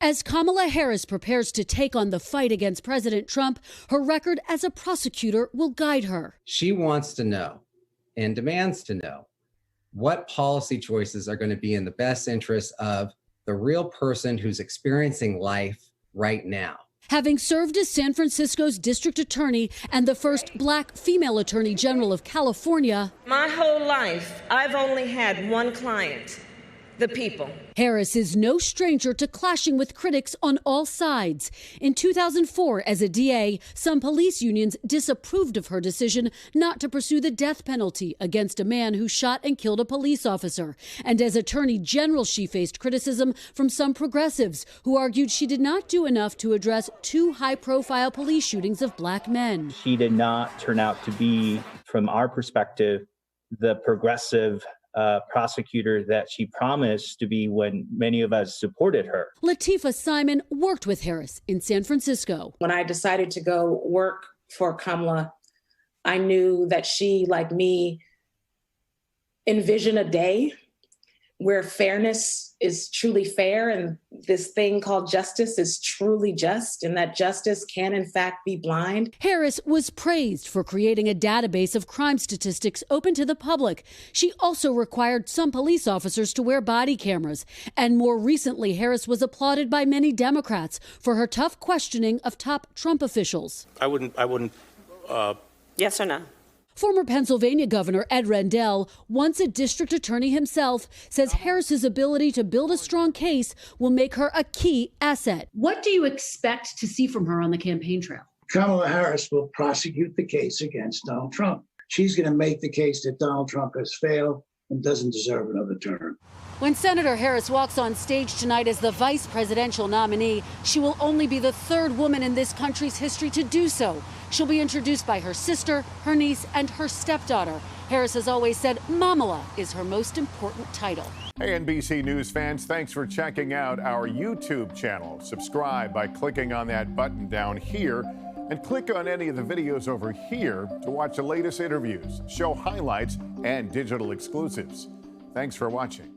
As Kamala Harris prepares to take on the fight against President Trump, her record as a prosecutor will guide her. She wants to know and demands to know what policy choices are going to be in the best interest of the real person who's experiencing life right now. Having served as San Francisco's district attorney and the first black female attorney general of California, my whole life, I've only had one client, the people. Harris is no stranger to clashing with critics on all sides. In 2004, as a DA, some police unions disapproved of her decision not to pursue the death penalty against a man who shot and killed a police officer. And as Attorney General, she faced criticism from some progressives who argued she did not do enough to address two high-profile police shootings of black men. She did not turn out to be, from our perspective, the progressive prosecutor that she promised to be when many of us supported her. Latifah Simon worked with Harris in San Francisco. When I decided to go work for Kamala, I knew that she, like me, envisioned a day where fairness is truly fair and this thing called justice is truly just, and that justice can in fact be blind. Harris was praised for creating a database of crime statistics open to the public. She also required some police officers to wear body cameras. And more recently, Harris was applauded by many Democrats for her tough questioning of top Trump officials. I wouldn't. Yes or no? Former Pennsylvania Governor Ed Rendell, once a district attorney himself, says Harris's ability to build a strong case will make her a key asset. What do you expect to see from her on the campaign trail? Kamala Harris will prosecute the case against Donald Trump. She's going to make the case that Donald Trump has failed and doesn't deserve another term. When Senator Harris walks on stage tonight as the vice presidential nominee, she will only be the third woman in this country's history to do so. She'll be introduced by her sister, her niece, and her stepdaughter. Harris has always said Mamala is her most important title. Hey, NBC News fans, thanks for checking out our YouTube channel. Subscribe by clicking on that button down here and click on any of the videos over here to watch the latest interviews, show highlights, and digital exclusives. Thanks for watching.